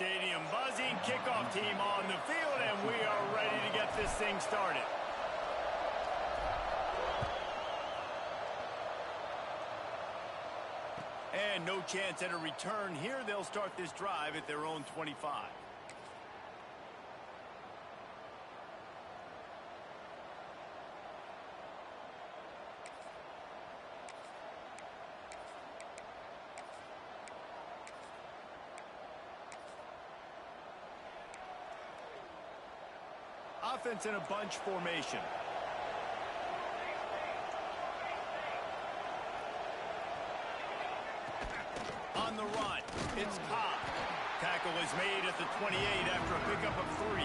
stadium buzzing. Kickoff team on the field, and we are ready to get this thing started. And no chance at a return here. They'll start this drive at their own 25. Offense in a bunch formation. On the run, it's Cobb. Tackle is made at the 28 after a pickup of 3.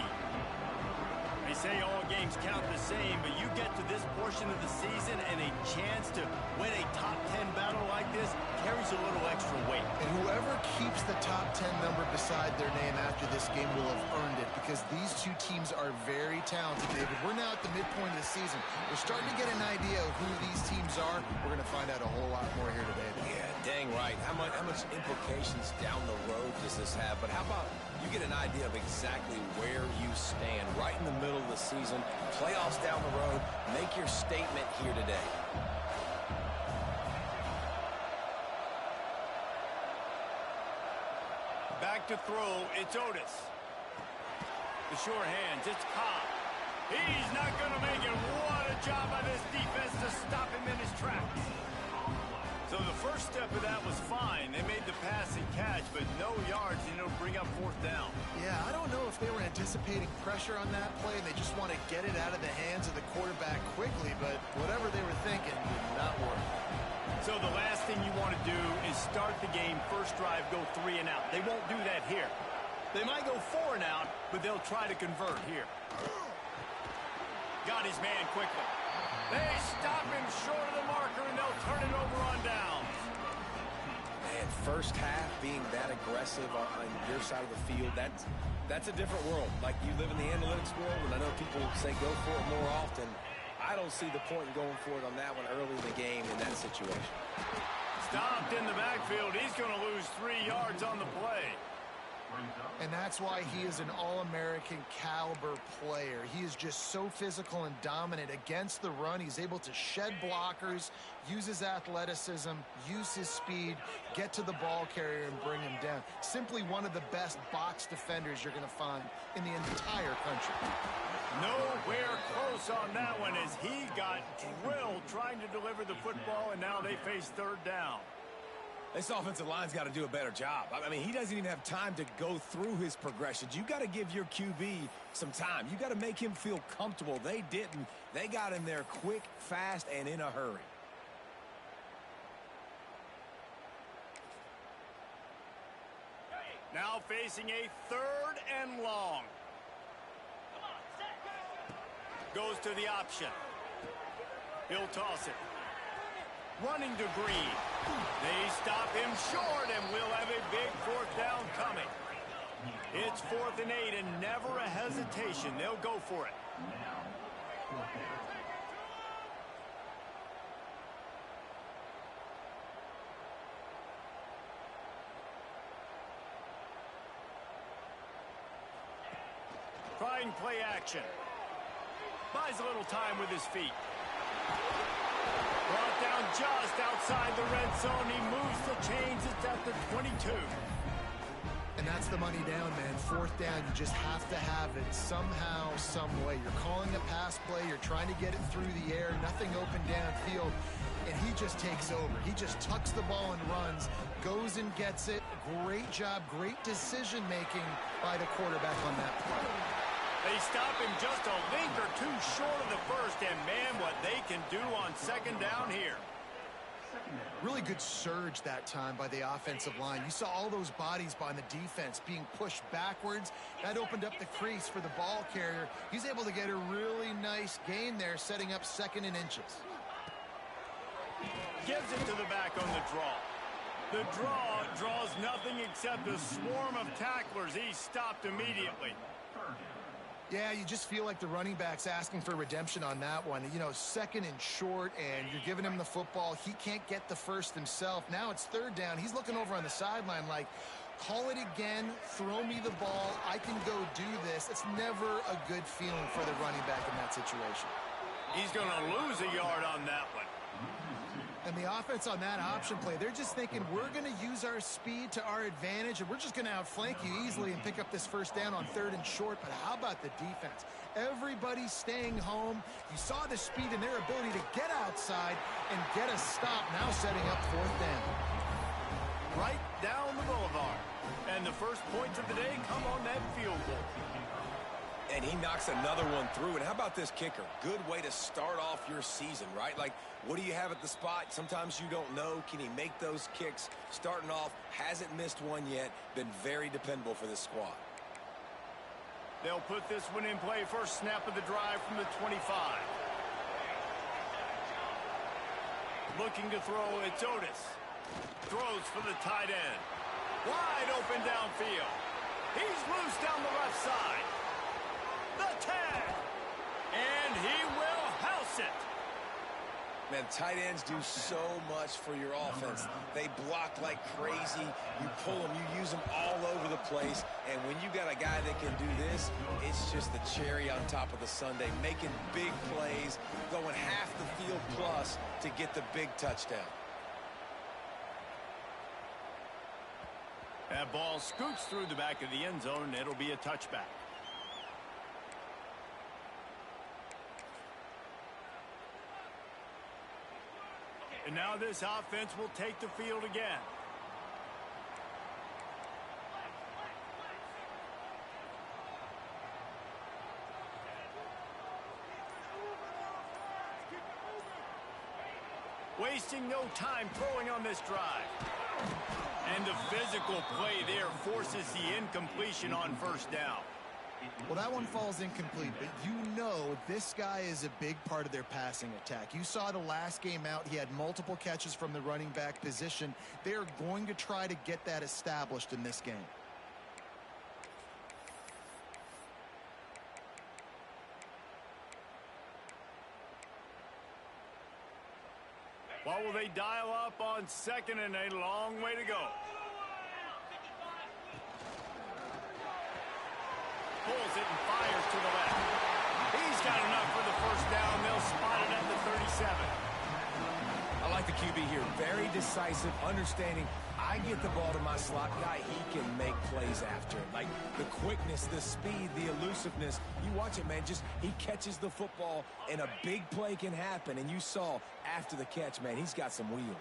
They say all games count the same, but you get to this portion of the season and a chance to win a top 10 battle like this carries a little extra weight. And whoever keeps the top 10 number beside their name after this game will have earned it, because these two teams are very talented, David. We're now at the midpoint of the season. We're starting to get an idea of who these teams are. We're going to find out a whole lot more here today. Yeah, dang right. How much implications down the road does this have? But how about you get an idea of exactly where you stand right in the middle of the season, playoffs down the road, make your statement here today. Back to throw, it's Otis. The short hands, it's Cobb. He's not going to make it. What a job by this defense to stop him in his tracks. So the first step of that was fine. They made the pass and catch, but no yards, and it'll bring up 4th down. Yeah, I don't know if they were anticipating pressure on that play, and they just want to get it out of the hands of the quarterback quickly, but whatever they were thinking did not work. So the last thing you want to do is start the game, first drive, go 3 and out. They won't do that here. They might go 4 and out, but they'll try to convert here. Got his man quickly. They stop him short of the marker, and they'll turn it over on downs. Man, first half being that aggressive on your side of the field, that's a different world. Like, you live in the analytics world, and I know people say go for it more often. I don't see the point in going for it on that one early in the game in that situation. Stopped in the backfield. He's going to lose 3 yards on the play. And that's why he is an all-American caliber player. He is just so physical and dominant against the run. He's able to shed blockers, use his athleticism, use his speed, get to the ball carrier and bring him down. Simply one of the best box defenders you're going to find in the entire country. Nowhere close on that one as he got drilled trying to deliver the football, and now they face 3rd down. This offensive line's got to do a better job. I mean, he doesn't even have time to go through his progressions. You got to give your QB some time. You got to make him feel comfortable. They didn't. They got him there quick, fast, and in a hurry. Now facing a 3rd and long. Goes to the option. He'll toss it. Running to Green. They stop him short, and we'll have a big 4th down coming. It's 4th and 8, and never a hesitation. They'll go for it. Trying play action. Buys a little time with his feet. Brought down just outside the red zone. He moves the chains. It's at the 22. And that's the money down, man. 4th down, you just have to have it somehow, some way. You're calling a pass play. You're trying to get it through the air. Nothing open downfield. And he just takes over. He just tucks the ball and runs, goes and gets it. Great job, great decision-making by the quarterback on that play. They stop him just a link or 2 short of the first, and man, what they can do on 2nd down here. Really good surge that time by the offensive line. You saw all those bodies by the defense being pushed backwards. That opened up the crease for the ball carrier. He's able to get a really nice gain there, setting up 2nd and inches. Gives it to the back on the draw. The draw draws nothing except a swarm of tacklers. He's stopped immediately. Yeah, you just feel like the running back's asking for redemption on that one. You know, 2nd and short, and you're giving him the football. He can't get the first himself. Now it's 3rd down. He's looking over on the sideline like, Call it again, throw me the ball, I can go do this. It's never a good feeling for the running back in that situation. He's going to lose a yard on that one. And the offense on that option play, they're just thinking we're going to use our speed to our advantage and we're just going to outflank you easily and pick up this first down on 3rd and short. But how about the defense? Everybody's staying home. You saw the speed and their ability to get outside and get a stop, now setting up 4th down. Right down the boulevard. And the first points of the day come on that field goal. And he knocks another one through. And how about this kicker? Good way to start off your season, right? Like, what do you have at the spot? Sometimes you don't know. Can he make those kicks? Starting off, hasn't missed one yet. Been very dependable for this squad. They'll put this one in play. First snap of the drive from the 25. Looking to throw, it's Otis. Throws for the tight end. Wide open downfield. He's loose down the left side. The tag. And he will house it. Man, tight ends do so much for your offense. They block like crazy. You pull them, you use them all over the place. And when you got a guy that can do this, it's just the cherry on top of the sundae, making big plays, going half the field plus to get the big touchdown. That ball scoots through the back of the end zone, and it'll be a touchback. And now this offense will take the field again. Wasting no time throwing on this drive. And the physical play there forces the incompletion on first down. Well, that one falls incomplete, but you know this guy is a big part of their passing attack. You saw the last game out, he had multiple catches from the running back position. They're going to try to get that established in this game. What will they dial up on 2nd and a long way to go? Pulls it and fires to the left. He's got enough for the first down. They'll spot it at the 37. I like the QB here. Very decisive, understanding. I get the ball to my slot guy. He can make plays after it. Like the quickness, the speed, the elusiveness. You watch it, man. Just he catches the football and a big play can happen. And you saw after the catch, man, he's got some wheels.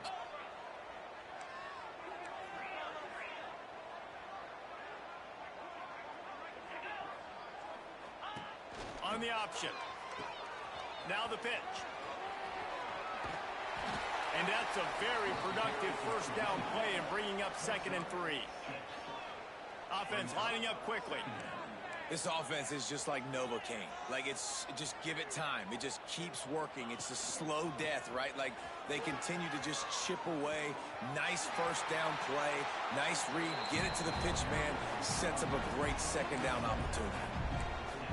On the option. Now the pitch. And that's a very productive first down play and bringing up 2nd and 3. Offense lining up quickly. This offense is just like Novocaine. Like just give it time. It just keeps working. It's a slow death, right? Like they continue to just chip away. Nice first down play. Nice read. Get it to the pitch man. Sets up a great 2nd down opportunity.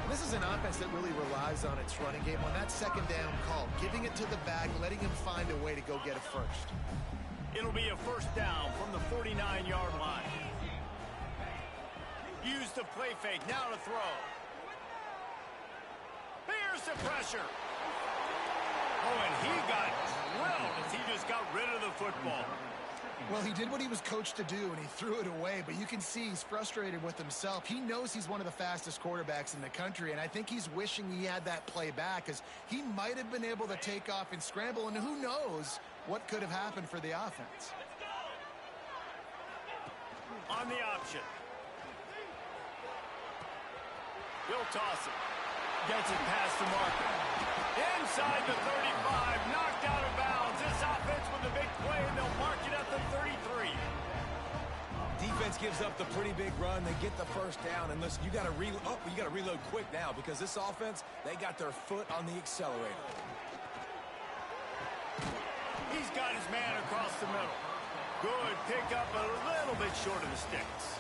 This is an offense that really relies on its running game. On that 2nd down call, giving it to the back, letting him find a way to go get a first. It'll be a first down from the 49-yard line. Use the play fake, now to throw. Here's the pressure. Oh, and he got drilled as he just got rid of the football. Well, he did what he was coached to do, and he threw it away, but you can see he's frustrated with himself. He knows he's one of the fastest quarterbacks in the country, and I think he's wishing he had that play back because he might have been able to take off and scramble, and who knows what could have happened for the offense. On the option. He'll toss it. Gets it past the marker. Inside the 35, knocked out of bounds. This offense with a big play, and they'll mark it at the 33. Defense gives up the pretty big run. They get the first down, and listen, you got to reload quick now because this offense, they got their foot on the accelerator. He's got his man across the middle. Good pick up, a little bit short of the sticks.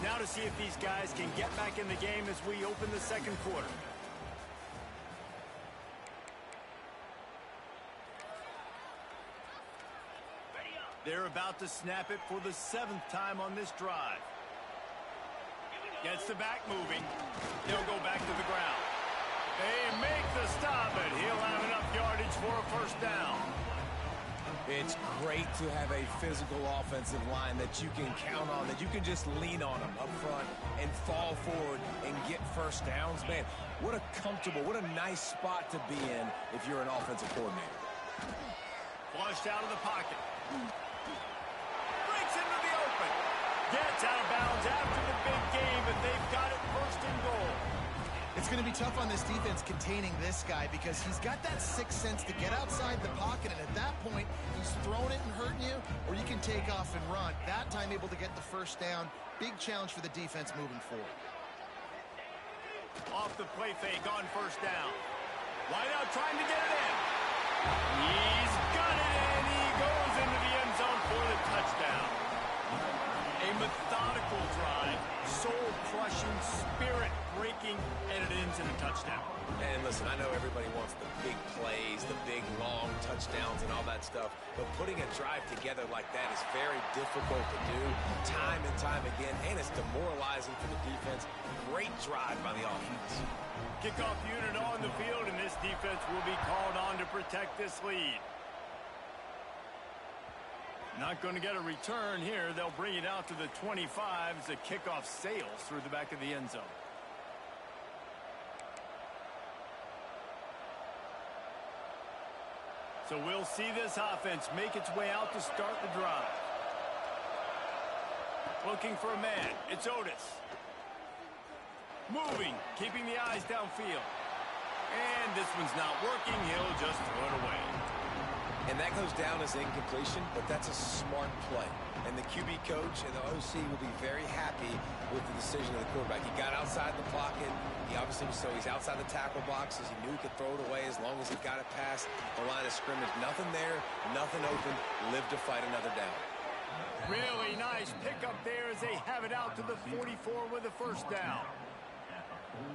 Now to see if these guys can get back in the game as we open the 2nd quarter. They're about to snap it for the 7th time on this drive. Gets the back moving. They'll go back to the ground. They make the stop, and he'll have enough yardage for a first down. It's great to have a physical offensive line that you can count on, that you can just lean on them up front and fall forward and get first downs. Man, what a comfortable, what a nice spot to be in if you're an offensive coordinator. Flushed out of the pocket. Breaks into the open. Gets out of bounds after the big game, and they've got it first and goal. It's going to be tough on this defense containing this guy because he's got that sixth sense to get outside the pocket, and at that point, he's throwing it and hurting you, or you can take off and run. That time able to get the first down. Big challenge for the defense moving forward. Off the play fake on first down. Wide out trying to get it in. He's got it in. He goes into the end zone for the touchdown. A methodical drive, soul-crushing, spirit-breaking, and it ends in a touchdown. And listen, I know everybody wants the big plays, the big, long touchdowns and all that stuff, but putting a drive together like that is very difficult to do time and time again, and it's demoralizing for the defense. Great drive by the offense. Kickoff unit on the field, and this defense will be called on to protect this lead. Not going to get a return here. They'll bring it out to the 25 as the kickoff sails through the back of the end zone. So we'll see this offense make its way out to start the drive. Looking for a man. It's Otis. Moving, keeping the eyes downfield. And this one's not working. He'll just throw it away. And that goes down as incompletion, but that's a smart play. And the QB coach and the OC will be very happy with the decision of the quarterback. He got outside the pocket. He obviously, so he's outside the tackle boxes. He knew he could throw it away as long as he got it past the line of scrimmage. Nothing there, nothing open. Live to fight another down. Really nice pickup there as they have it out to the 44 with a first down.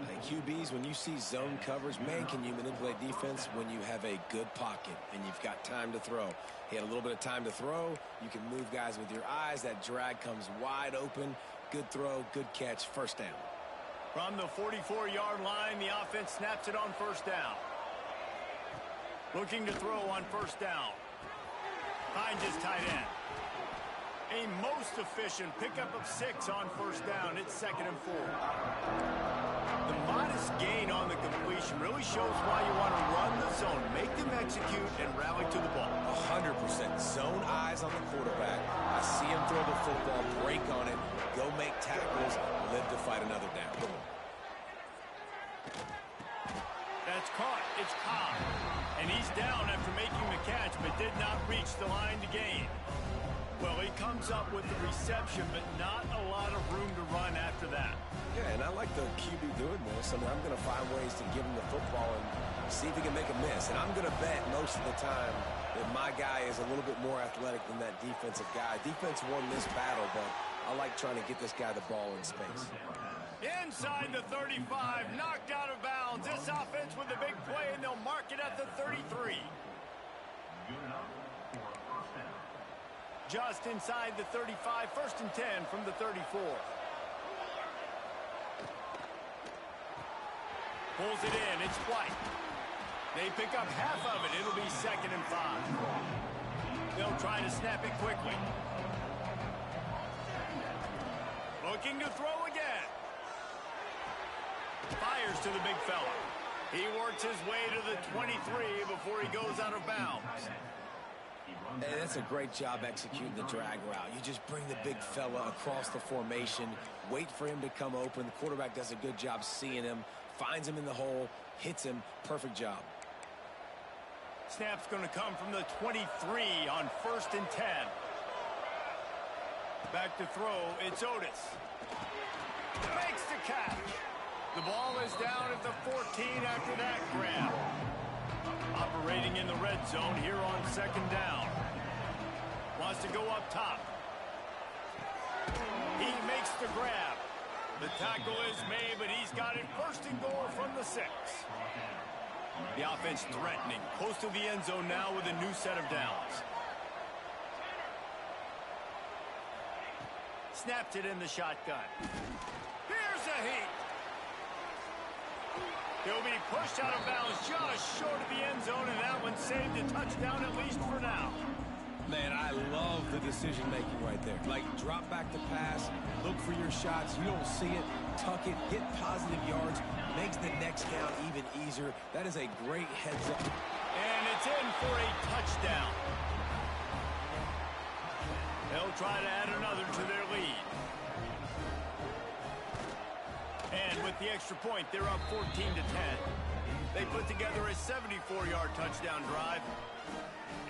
And QBs, when you see zone coverage, man, can you manipulate defense when you have a good pocket and you've got time to throw. He had a little bit of time to throw. You can move guys with your eyes. That drag comes wide open. Good throw, good catch, first down. From the 44-yard line, the offense snaps it on first down. Looking to throw on first down. Finds his tight end. A most efficient pickup of 6 on first down. It's 2nd and 4. The modest gain on the completion really shows why you want to run the zone, make them execute, and rally to the ball. 100%. Zone eyes on the quarterback. I see him throw the football, break on it, go make tackles, live to fight another down. That's caught. It's Cobb. And he's down after making the catch, but did not reach the line to gain. Well, he comes up with the reception, but not a lot of room to run after that. Yeah, and I like the QB doing this. I mean, I'm going to find ways to give him the football and see if he can make a miss. And I'm going to bet most of the time that my guy is a little bit more athletic than that defensive guy. Defense won this battle, but I like trying to get this guy the ball in space. Inside the 35, knocked out of bounds. This offense with a big play, and they'll mark it at the 33. Just inside the 35, 1st and 10 from the 34. Pulls it in, it's White. They pick up half of it, it'll be 2nd and 5. They'll try to snap it quickly. Looking to throw again. Fires to the big fella. He works his way to the 23 before he goes out of bounds. And that's a great job executing the drag route. You just bring the big fella across the formation, wait for him to come open. The quarterback does a good job seeing him, finds him in the hole, hits him. Perfect job. Snap's going to come from the 23 on 1st and 10. Back to throw, it's Otis. Makes the catch. The ball is down at the 14 after that grab. Operating in the red zone here on 2nd down. Wants to go up top. He makes the grab. The tackle is made, but he's got it 1st and goal from the 6. The offense threatening. Close to the end zone now with a new set of downs. snaps it in the shotgun. Here's a heat. He'll be pushed out of bounds just short of the end zone, and that one saved a touchdown at least for now. Man, I love the decision-making right there. Like, drop back to pass, look for your shots. You don't see it, tuck it, get positive yards, makes the next down even easier. That is a great heads-up. And it's in for a touchdown. They'll try to add another to their lead. And with the extra point, they're up 14-10. They put together a 74-yard touchdown drive,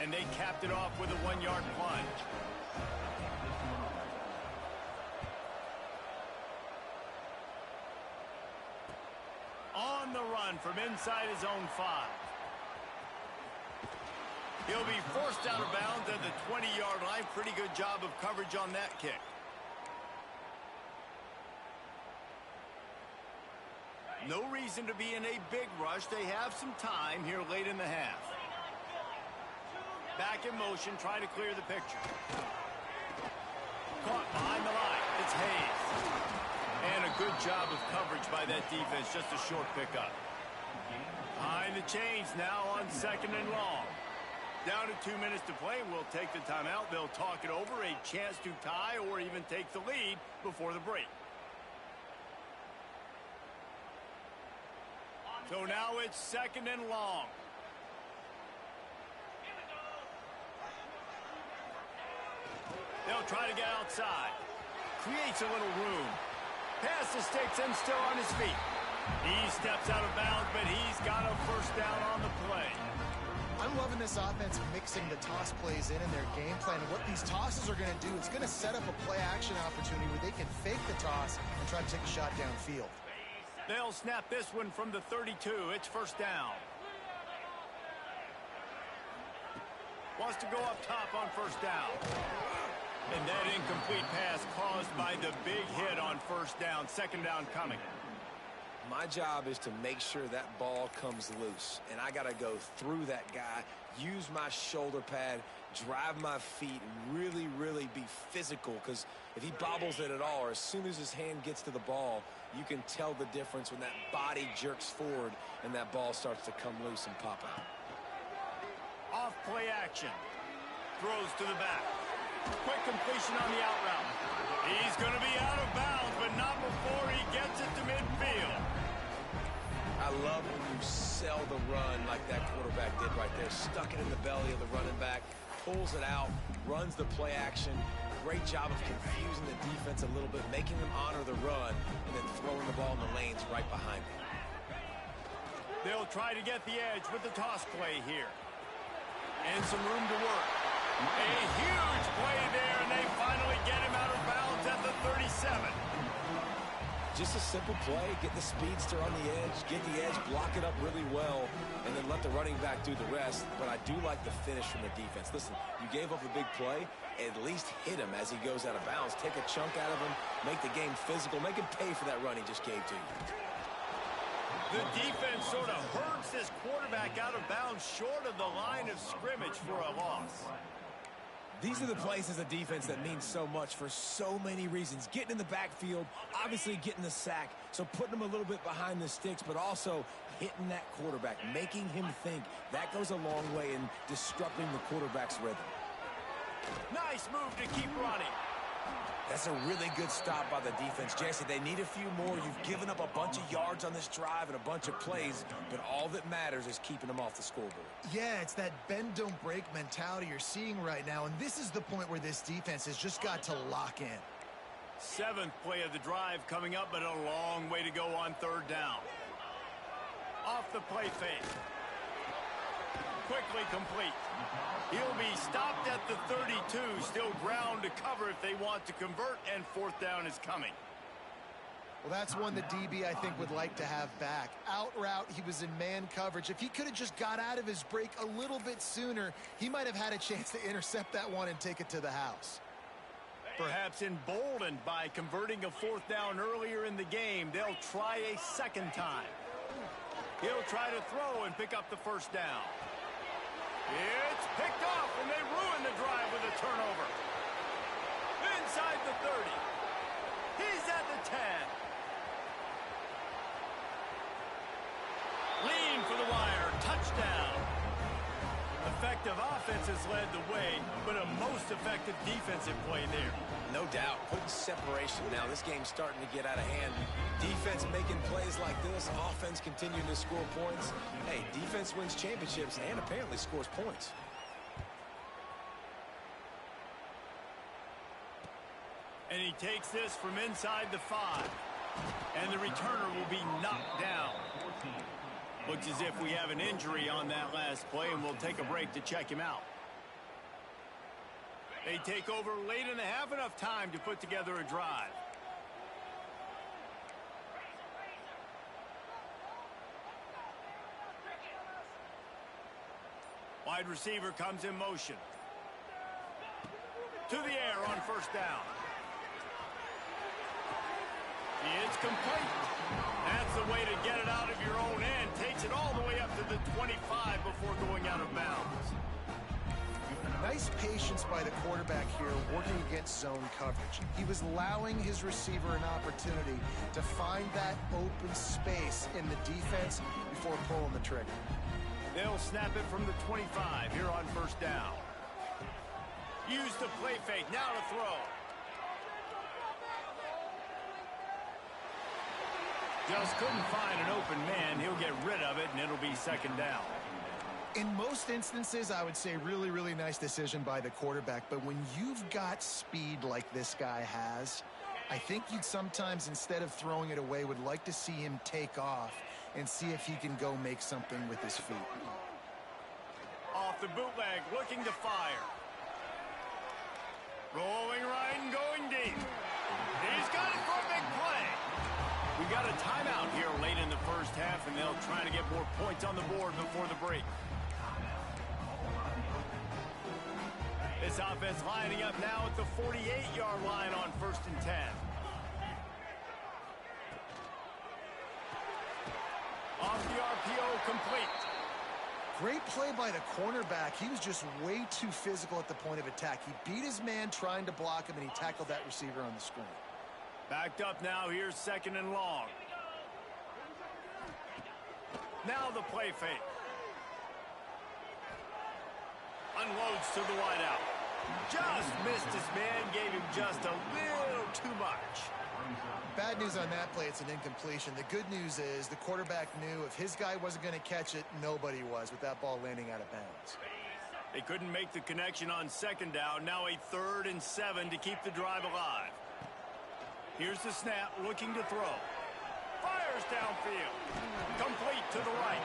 and they capped it off with a 1-yard plunge. On the run from inside his own 5. He'll be forced out of bounds at the 20-yard line. Pretty good job of coverage on that kick. No reason to be in a big rush. They have some time here late in the half. Back in motion, trying to clear the picture. Caught behind the line. It's Hayes. And a good job of coverage by that defense. Just a short pickup. Behind the chains now on 2nd and long. Down to 2 minutes to play. We'll take the timeout. They'll talk it over. A chance to tie or even take the lead before the break. So now it's 2nd and long. They'll try to get outside. Creates a little room. Pass the sticks and still on his feet. He steps out of bounds, but he's got a first down on the play. I'm loving this offense mixing the toss plays in their game plan. And what these tosses are going to do, it's going to set up a play-action opportunity where they can fake the toss and try to take a shot downfield. They'll snap this one from the 32. It's first down. Wants to go up top on first down. And that incomplete pass caused by the big hit on first down. 2nd down coming. My job is to make sure that ball comes loose. And I got to go through that guy, use my shoulder pad, drive my feet, and really, really be physical. Because if he bobbles it at all, or as soon as his hand gets to the ball, you can tell the difference when that body jerks forward and that ball starts to come loose and pop out. Off play action. Throws to the back. Quick completion on the out route. He's going to be out of bounds, but not before he gets it to midfield. I love when you sell the run like that quarterback did right there. Stuck it in the belly of the running back, pulls it out, runs the play action. Great job of confusing the defense a little bit, making them honor the run, and then throwing the ball in the lanes right behind him. They'll try to get the edge with the toss play here. And some room to work. A huge play there, and they finally get him out of bounds at the 37. Just a simple play, get the speedster on the edge, get the edge, block it up really well, and then let the running back do the rest. But I do like the finish from the defense. Listen, you gave up a big play, at least hit him as he goes out of bounds. Take a chunk out of him, make the game physical, make him pay for that run he just gave to you. The defense sort of hurts this quarterback out of bounds short of the line of scrimmage for a loss. These are the plays as a defense that mean so much for so many reasons. Getting in the backfield, obviously getting the sack, so putting him a little bit behind the sticks, but also hitting that quarterback, making him think. That goes a long way in disrupting the quarterback's rhythm. Nice move to keep running. That's a really good stop by the defense. Jesse, they need a few more. You've given up a bunch of yards on this drive and a bunch of plays, but all that matters is keeping them off the scoreboard. Yeah, it's that bend, don't break mentality you're seeing right now, and this is the point where this defense has just got to lock in. 7th play of the drive coming up, but a long way to go on 3rd down. Off the play fake. Quickly complete. He'll be stopped at the 32. Still ground to cover if they want to convert, and 4th down is coming. Well, that's one the DB, I think, would like to have back. Out route, he was in man coverage. If he could have just got out of his break a little bit sooner, he might have had a chance to intercept that one and take it to the house. Perhaps emboldened by converting a 4th down earlier in the game, they'll try a 2nd time. He'll try to throw and pick up the 1st down. It's picked off, and they ruin the drive with a turnover. Inside the 30. He's at the 10. Lean for the wire. Touchdown. Effective offense has led the way, but a most effective defensive play there. No doubt. Putting separation now. This game's starting to get out of hand. Defense making plays like this. Offense continuing to score points. Hey, defense wins championships and apparently scores points. And he takes this from inside the 5. And the returner will be knocked down. Looks as if we have an injury on that last play, and we'll take a break to check him out. They take over late and have enough time to put together a drive. Wide receiver comes in motion. To the air on first down. It's complete. That's the way to get it out of your own end. Takes it all the way up to the 25 before going out of bounds. Nice patience by the quarterback here working against zone coverage. He was allowing his receiver an opportunity to find that open space in the defense before pulling the trigger. They'll snap it from the 25 here on first down. Use the play fake. Now to throw. Just couldn't find an open man. He'll get rid of it, and it'll be second down. In most instances, I would say really, really nice decision by the quarterback. But when you've got speed like this guy has, I think you'd sometimes, instead of throwing it away, would like to see him take off and see if he can go make something with his feet. Off the bootleg, looking to fire. Rolling right and going deep. He's got it for a big play. We got a timeout here late in the first half, and they'll try to get more points on the board before the break. This offense lining up now at the 48-yard line on first and 10. Off the RPO, complete. Great play by the cornerback. He was just way too physical at the point of attack. He beat his man trying to block him, and he tackled that receiver on the screen. Backed up now. Here's second and long. Now the play fake. Unloads to the wideout. Just missed his man. Gave him just a little too much. Bad news on that play, it's an incompletion. The good news is the quarterback knew if his guy wasn't going to catch it, nobody was with that ball landing out of bounds. They couldn't make the connection on second down. Now a 3rd and 7 to keep the drive alive. Here's the snap, looking to throw. Fires downfield. Complete to the right.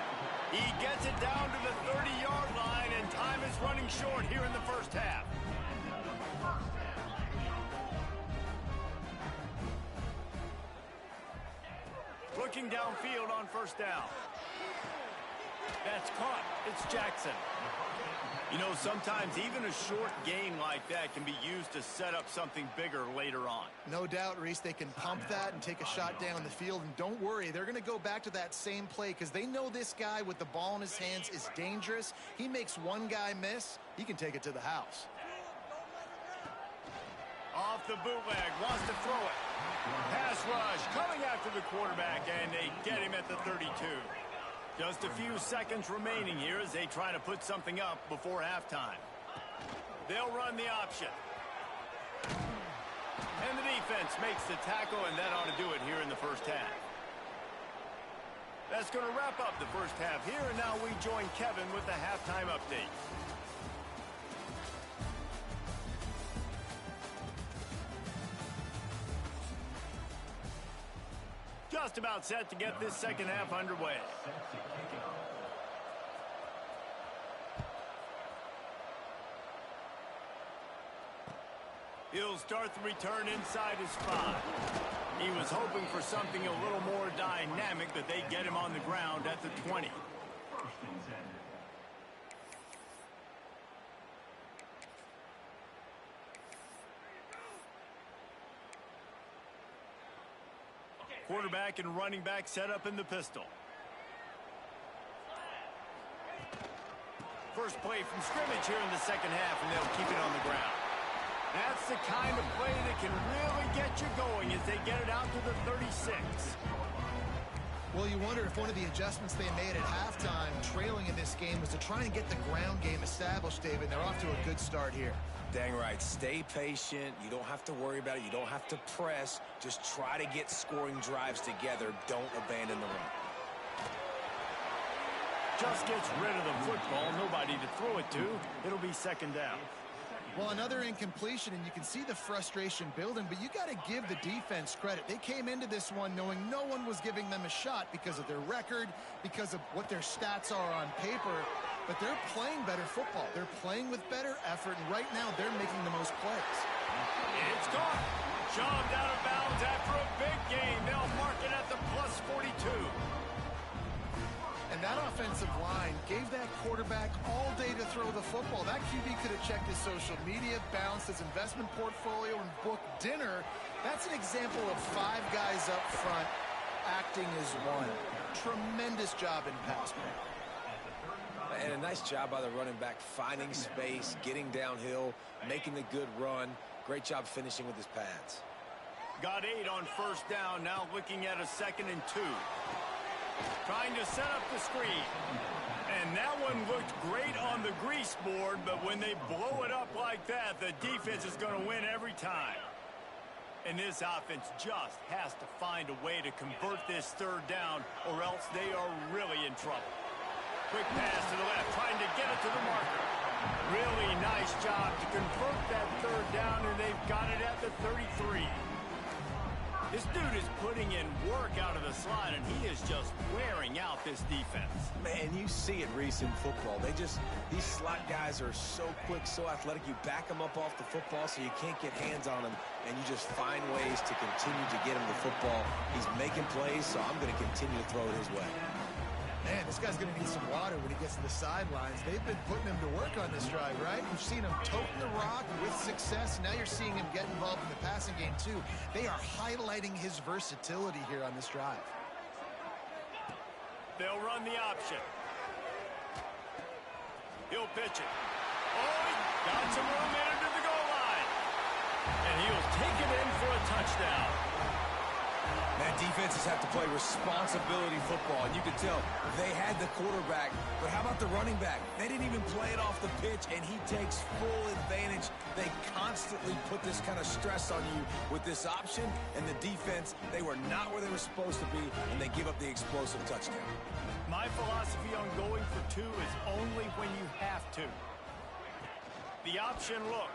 He gets it down to the 30-yard line, and time is running short here in the first half. Looking downfield on first down. That's caught. It's Jackson. You know, sometimes even a short gain like that can be used to set up something bigger later on. No doubt, Reese, they can pump that and take a shot down the field. And don't worry, they're going to go back to that same play because they know this guy with the ball in his hands is dangerous. He makes one guy miss, he can take it to the house. Off the bootleg, wants to throw it. Pass rush coming after the quarterback, and they get him at the 32. Just a few seconds remaining here as they try to put something up before halftime. They'll run the option. And the defense makes the tackle, and that ought to do it here in the first half. That's going to wrap up the first half here, and now we join Kevin with the halftime update. Just about set to get this second half underway. He'll start the return inside his 5. He was hoping for something a little more dynamic, but they get him on the ground at the 20. Quarterback and running back set up in the pistol. First play from scrimmage here in the second half, and they'll keep it on the ground. That's the kind of play that can really get you going as they get it out to the 36. Well, you wonder if one of the adjustments they made at halftime, trailing in this game, was to try and get the ground game established, David. They're off to a good start here. Dang right. Stay patient. You don't have to worry about it. You don't have to press. Just try to get scoring drives together. Don't abandon the run. Just gets rid of the football. Nobody to throw it to. It'll be second down. Well, another incompletion, and you can see the frustration building, but you got to give the defense credit. They came into this one knowing no one was giving them a shot because of their record, because of what their stats are on paper, but they're playing better football. They're playing with better effort, and right now they're making the most plays. It's caught. Shoved out of bounds after a big gain. They'll mark it at the plus 42. And that offensive line gave that quarterback all day to throw the football. That QB could have checked his social media, balanced his investment portfolio, and booked dinner. That's an example of 5 guys up front acting as one. Tremendous job in pass play. And a nice job by the running back, finding space, getting downhill, making the good run. Great job finishing with his pads. Got 8 on first down, now looking at a 2nd and 2. Trying to set up the screen. And that one looked great on the grease board, but when they blow it up like that, the defense is going to win every time. And this offense just has to find a way to convert this 3rd down, or else they are really in trouble. Quick pass to the left, trying to get it to the marker. Really nice job to convert that 3rd down, and they've got it at the 33. This dude is putting in work out of the slot, and he is just wearing out this defense. Man, you see it, Reese, in football. These slot guys are so quick, so athletic. You back them up off the football so you can't get hands on them, and you just find ways to continue to get him the football. He's making plays, so I'm going to continue to throw it his way. Man, this guy's going to need some water when he gets to the sidelines. They've been putting him to work on this drive, right? We've seen him toting the rock with success. Now you're seeing him get involved in the passing game, too. They are highlighting his versatility here on this drive. They'll run the option. He'll pitch it. Oh, he got some room in into the goal line. And he'll take it in for a touchdown. Man, defenses have to play responsibility football, and you can tell they had the quarterback, but how about the running back? They didn't even play it off the pitch, and he takes full advantage. They constantly put this kind of stress on you with this option, and the defense, they were not where they were supposed to be, and they give up the explosive touchdown. My philosophy on going for 2 is only when you have to. The option look.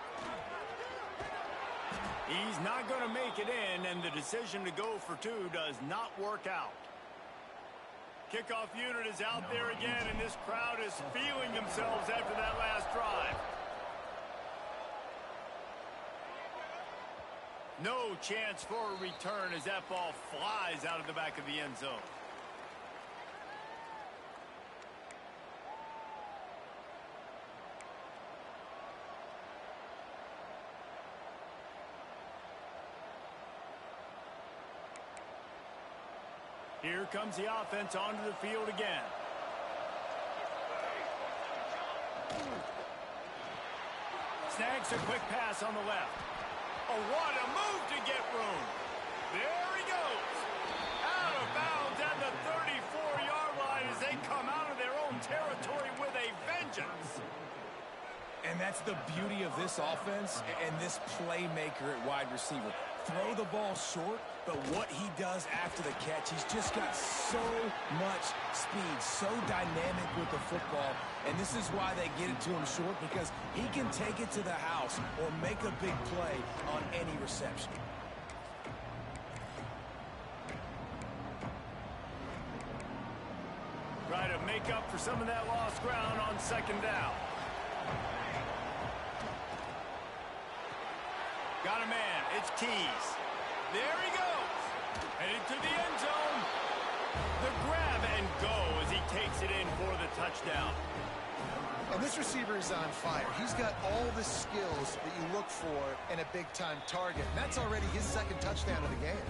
He's not going to make it in, and the decision to go for 2 does not work out. Kickoff unit is out there again, and this crowd is feeling themselves after that last drive. No chance for a return as that ball flies out of the back of the end zone. Here comes the offense onto the field again. Snags a quick pass on the left. Oh, what a move to get room. There he goes. Out of bounds at the 34-yard line as they come out of their own territory with a vengeance. And that's the beauty of this offense and this playmaker at wide receiver. Throw the ball short, but what he does after the catch, he's just got so much speed, so dynamic with the football, and this is why they get it to him short, because he can take it to the house or make a big play on any reception. Try to make up for some of that lost ground on 2nd down. Got a man. It's Keys. There he goes. Headed to the end zone. The grab and go as he takes it in for the touchdown. And this receiver is on fire. He's got all the skills that you look for in a big-time target. And that's already his 2nd touchdown of the game.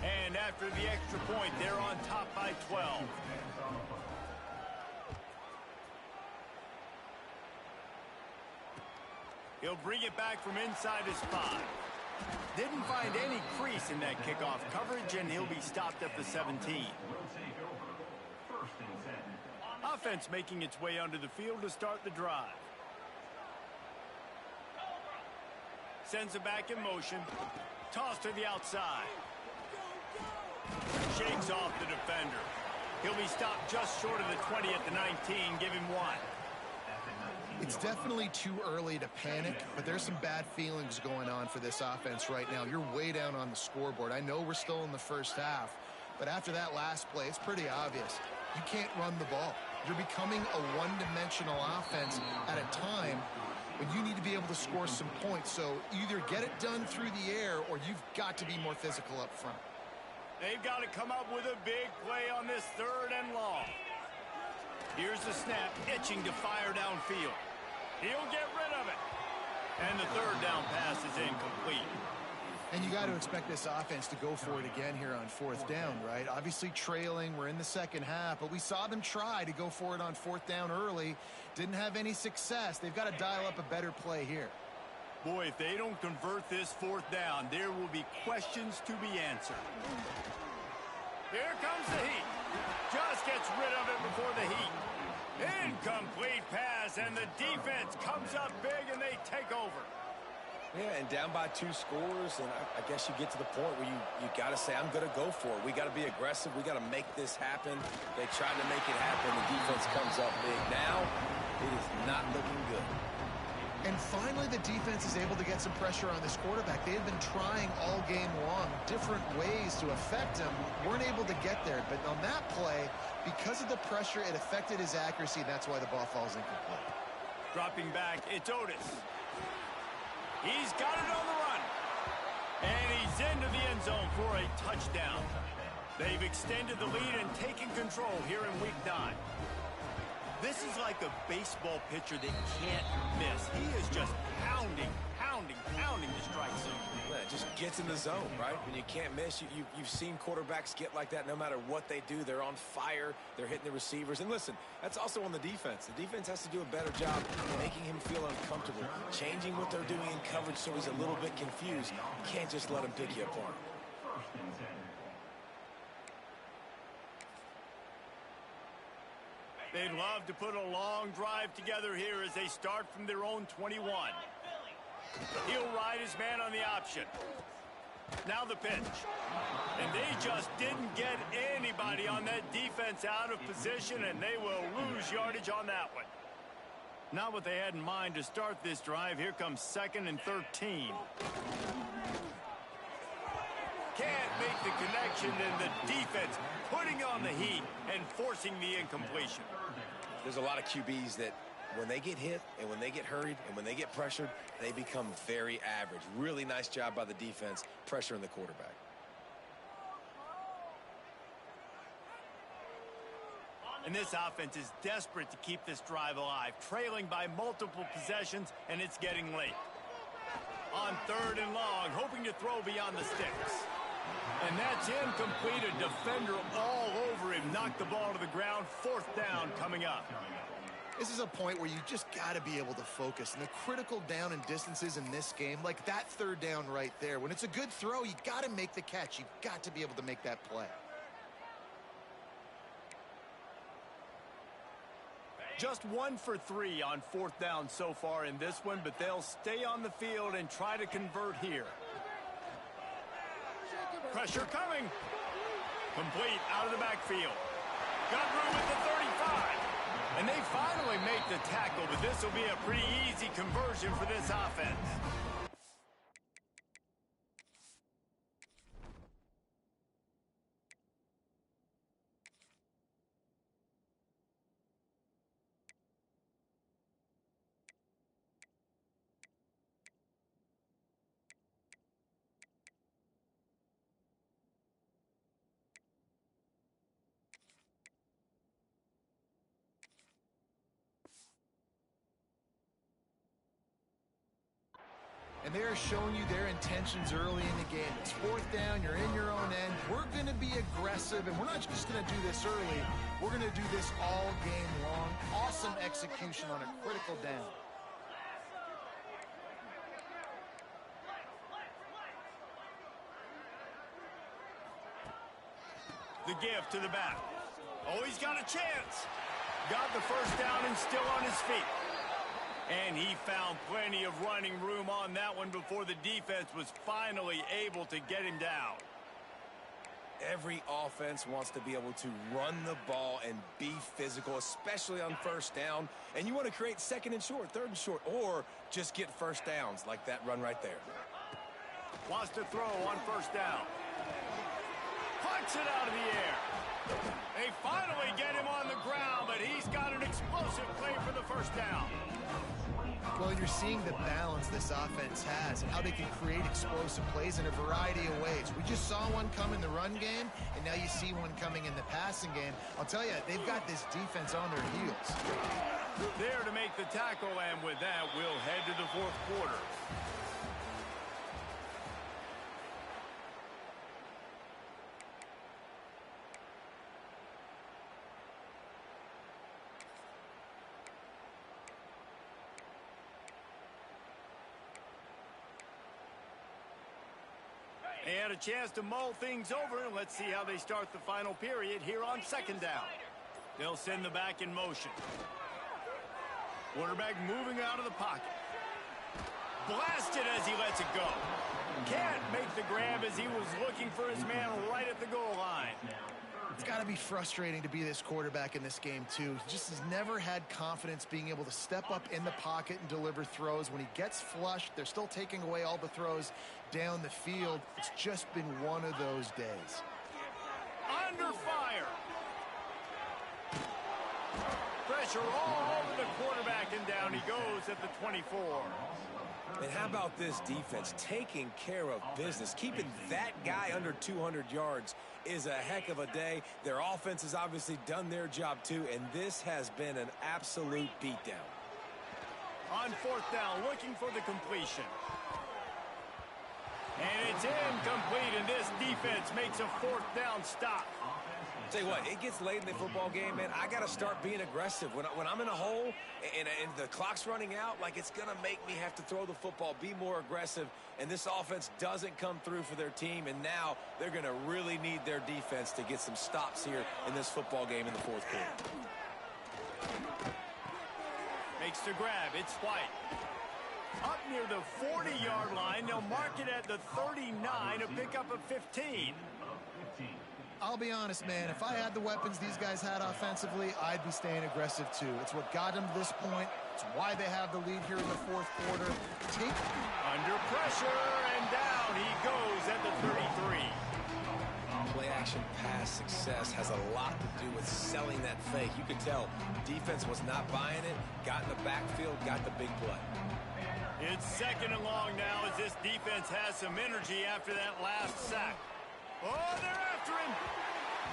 And after the extra point, they're on top by 12. He'll bring it back from inside his 5. Didn't find any crease in that kickoff coverage, and he'll be stopped at the 17. Offense making its way onto the field to start the drive. Sends it back in motion. Toss to the outside. Shakes off the defender. He'll be stopped just short of the 20 at the 19. Give him 1. It's definitely too early to panic, but there's some bad feelings going on for this offense right now. You're way down on the scoreboard. I know we're still in the first half, but after that last play, it's pretty obvious. You can't run the ball. You're becoming a one-dimensional offense at a time when you need to be able to score some points. So either get it done through the air or you've got to be more physical up front. They've got to come up with a big play on this 3rd and long. Here's the snap, itching to fire downfield. He'll get rid of it. And the 3rd down pass is incomplete. And you got to expect this offense to go for it again here on 4th down, right? Obviously trailing, we're in the second half, but we saw them try to go for it on 4th down early. Didn't have any success. They've got to dial up a better play here. Boy, if they don't convert this 4th down, there will be questions to be answered. Here comes the heat. Just gets rid of it before the heat. Incomplete pass, and the defense comes up big, and they take over. Yeah, and down by 2 scores, and I guess you get to the point where you got to say, I'm going to go for it. We got to be aggressive. We got to make this happen. They tried to make it happen. The defense comes up big. Now, it is not looking good. And finally, the defense is able to get some pressure on this quarterback. They had been trying all game long different ways to affect him. Weren't able to get there. But on that play, because of the pressure, it affected his accuracy, and that's why the ball falls incomplete. Dropping back, it's Otis. He's got it on the run. And he's into the end zone for a touchdown. They've extended the lead and taken control here in Week 9. This is like a baseball pitcher that can't miss. He is just pounding the strike zone. Yeah, it just gets in the zone, right? When you can't miss, you've seen quarterbacks get like that no matter what they do. They're on fire. They're hitting the receivers. And listen, that's also on the defense. The defense has to do a better job making him feel uncomfortable, changing what they're doing in coverage so he's a little bit confused. You can't just let him pick you apart. They'd love to put a long drive together here as they start from their own 21. He'll ride his man on the option. Now the pitch. And they just didn't get anybody on that defense out of position, and they will lose yardage on that one. Not what they had in mind to start this drive. Here comes 2nd and 13. Can't make the connection, and the defense putting on the heat and forcing the incompletion. There's a lot of QBs that when they get hit and when they get hurried and when they get pressured, they become very average. Really nice job by the defense pressuring the quarterback. And this offense is desperate to keep this drive alive, trailing by multiple possessions, and it's getting late. On 3rd and long, hoping to throw beyond the sticks. And that's incomplete. A defender all over him. Knocked the ball to the ground. 4th down coming up. This is a point where you just got to be able to focus. And the critical down and distances in this game, like that 3rd down right there, when it's a good throw, you got to make the catch. You've got to be able to make that play. Just 1 for 3 on 4th down so far in this one, but they'll stay on the field and try to convert here. Pressure coming. Complete out of the backfield. Got room at the 35. And they finally make the tackle, but this will be a pretty easy conversion for this offense. And they are showing you their intentions early in the game. It's 4th down, you're in your own end. We're going to be aggressive, and we're not just going to do this early. We're going to do this all game long. Awesome execution on a critical down. the give to the back. Oh, he's got a chance. Got the first down and still on his feet. And he found plenty of running room on that one before the defense was finally able to get him down. Every offense wants to be able to run the ball and be physical, especially on first down. And you want to create second and short, third and short, or just get first downs like that run right there. Wants to throw on first down. Punts it out of the air. They finally get him on the ground, but he's got an explosive play for the first down. Well, you're seeing the balance this offense has and how they can create explosive plays in a variety of ways. We just saw one come in the run game, and now you see one coming in the passing game. I'll tell you, they've got this defense on their heels. There to make the tackle, and with that, we'll head to the fourth quarter. They had a chance to mull things over, and let's see how they start the final period here on second down. They'll send the back in motion. Quarterback moving out of the pocket. Blasted as he lets it go. Can't make the grab as he was looking for his man right at the goal line. It's got to be frustrating to be this quarterback in this game, too. He just has never had confidence being able to step up in the pocket and deliver throws. When he gets flushed, they're still taking away all the throws down the field. It's just been one of those days. Under fire. Pressure all over the quarterback, and down he goes at the 24. And how about this defense taking care of business? Keeping that guy under 200 yards is a heck of a day. Their offense has obviously done their job too, and this has been an absolute beatdown. On fourth down, looking for the completion. And it's incomplete, and this defense makes a fourth down stop. Tell you what, it gets late in the football game, man. I got to start being aggressive. When I'm in a hole and the clock's running out, like, it's going to make me have to throw the football, be more aggressive, and this offense doesn't come through for their team, and now they're going to really need their defense to get some stops here in this football game in the fourth quarter. Makes the grab. It's White. Up near the 40-yard line. They'll mark it at the 39, a pickup of 15. I'll be honest, man, if I had the weapons these guys had offensively, I'd be staying aggressive too. It's what got them to this point. It's why they have the lead here in the fourth quarter. Under pressure, and down he goes at the 33. Play-action pass success has a lot to do with selling that fake. You could tell defense was not buying it, got in the backfield, got the big play. It's second and long now as this defense has some energy after that last sack. Oh, they're after him.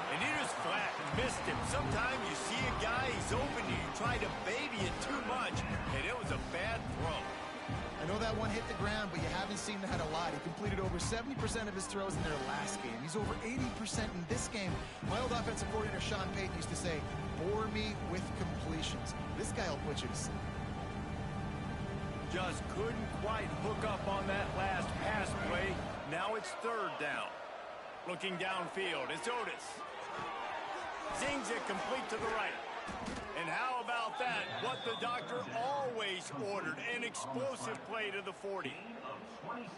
And he just flat missed him. Sometimes you see a guy, he's open, and you try to baby it too much, and it was a bad throw. I know that one hit the ground, but you haven't seen that a lot. He completed over 70% of his throws in their last game. He's over 80% in this game. My old offensive coordinator, Sean Payton, used to say, bore me with completions. This guy will put you to sleep. Just couldn't quite hook up on that last pass play. Now it's third down. Looking downfield, it's Otis. Zings it complete to the right. And how about that? What the doctor always ordered, an explosive play to the 40.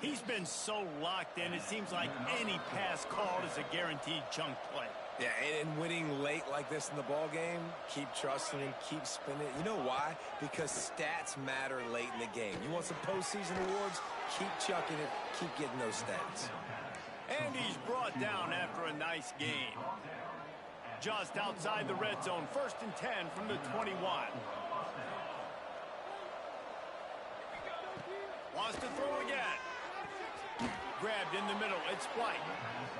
He's been so locked in, it seems like any pass called is a guaranteed chunk play. Yeah, and winning late like this in the ball game, keep trusting him, keep spinning. You know why? Because stats matter late in the game. You want some postseason awards? Keep chucking it, keep getting those stats. And he's brought down after a nice gain. Just outside the red zone, 1st and 10 from the 21. Wants to throw again. Grabbed in the middle, it's White.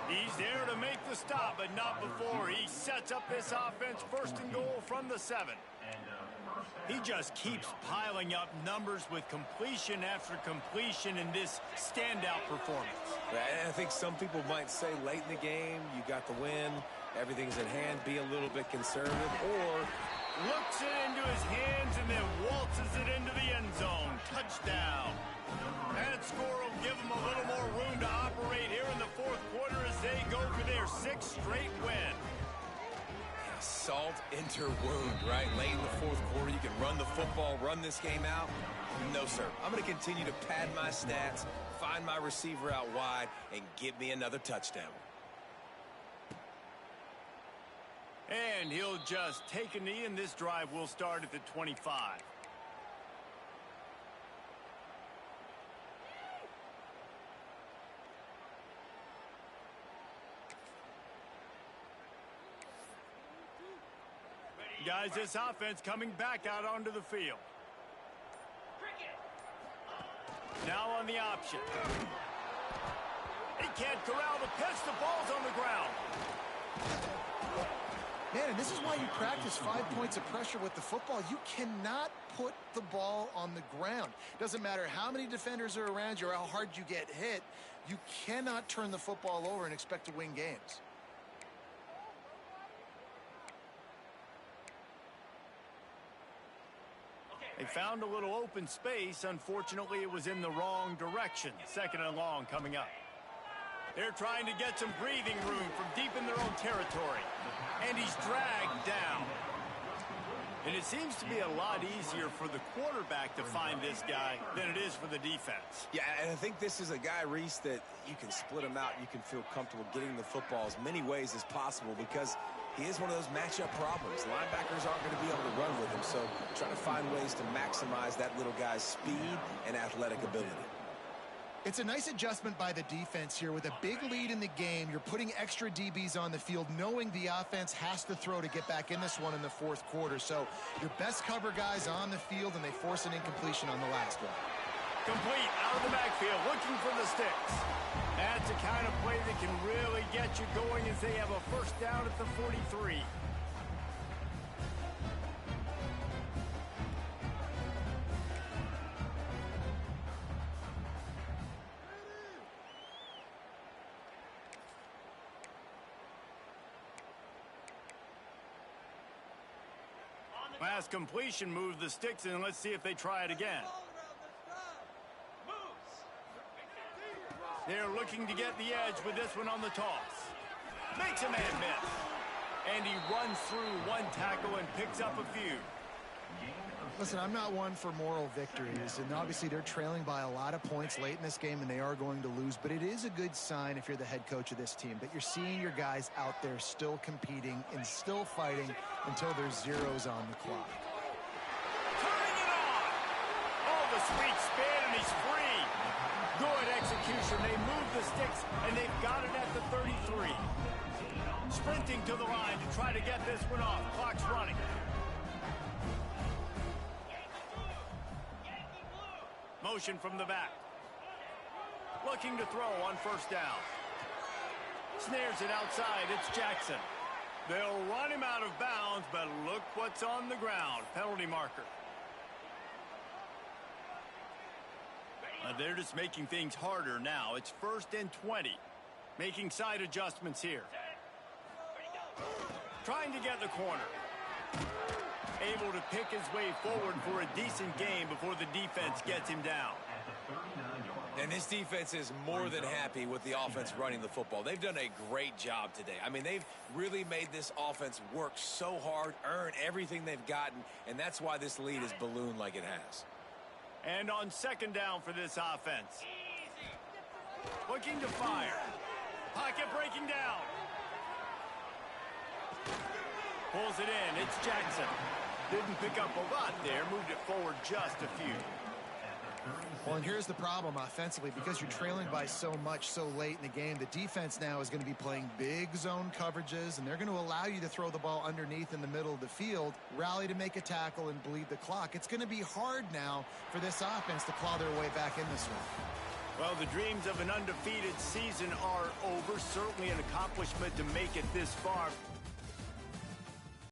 He's there to make the stop, but not before he sets up this offense 1st and goal from the 7. He just keeps piling up numbers with completion after completion in this standout performance. And I think some people might say late in the game, you got the win, everything's in hand, be a little bit conservative, or Looks it into his hands and then waltzes it into the end zone. Touchdown. That score will give them a little more room to operate here in the fourth quarter as they go for their 6th straight win. Salt into wound, right? Late in the fourth quarter, you can run the football, run this game out. No, sir. I'm going to continue to pad my stats, find my receiver out wide, and get me another touchdown. And he'll just take a knee, and this drive will start at the 25. Guys, this offense coming back out onto the field. Now on the option. He can't corral the pitch. The ball's on the ground. Man, and this is why you practice 5 points of pressure with the football. You cannot put the ball on the ground. Doesn't matter how many defenders are around you or how hard you get hit. You cannot turn the football over and expect to win games. They found a little open space. Unfortunately, it was in the wrong direction. 2nd and long coming up. They're trying to get some breathing room from deep in their own territory. And he's dragged down. And it seems to be a lot easier for the quarterback to find this guy than it is for the defense. Yeah, and I think this is a guy, Reese, that you can split him out. You can feel comfortable getting the football as many ways as possible because he is one of those matchup problems. Linebackers aren't going to be able to run with him, so trying to find ways to maximize that little guy's speed and athletic ability. It's a nice adjustment by the defense here. With a big lead in the game, you're putting extra DBs on the field, knowing the offense has to throw to get back in this one in the fourth quarter. So your best cover guys on the field, and they force an incompletion on the last one. Complete out of the backfield, looking for the sticks. That's the kind of play that can really get you going as they have a first down at the 43. Last completion moved the sticks, and let's see if they try it again. They're looking to get the edge with this one on the toss. Makes a man miss. And he runs through one tackle and picks up a few. Listen, I'm not one for moral victories, and obviously they're trailing by a lot of points late in this game, and they are going to lose, but it is a good sign if you're the head coach of this team that you're seeing your guys out there still competing and still fighting until there's zeros on the clock. Turning it on! Oh, the sweet spin, and he's free. Good execution. They move the sticks, and they've got it at the 33. Sprinting to the line to try to get this one off. Clock's running. Motion from the back. Looking to throw on first down. Snares it outside. It's Jackson. They'll run him out of bounds, but look what's on the ground. Penalty marker. They're just making things harder now. It's 1st and 20. Making side adjustments here. Trying to get the corner. Able to pick his way forward for a decent game before the defense gets him down. And this defense is more than happy with the offense running the football. They've done a great job today. I mean, they've really made this offense work so hard, earn everything they've gotten, and that's why this lead is ballooned like it has. And on 2nd down for this offense. Looking to fire. Pocket breaking down. Pulls it in. It's Jackson. Didn't pick up a lot there. Moved it forward just a few. Well, and here's the problem offensively. Because you're trailing by so much so late in the game, the defense now is going to be playing big zone coverages, and they're going to allow you to throw the ball underneath in the middle of the field, rally to make a tackle, and bleed the clock. It's going to be hard now for this offense to claw their way back in this one. Well, the dreams of an undefeated season are over. Certainly an accomplishment to make it this far.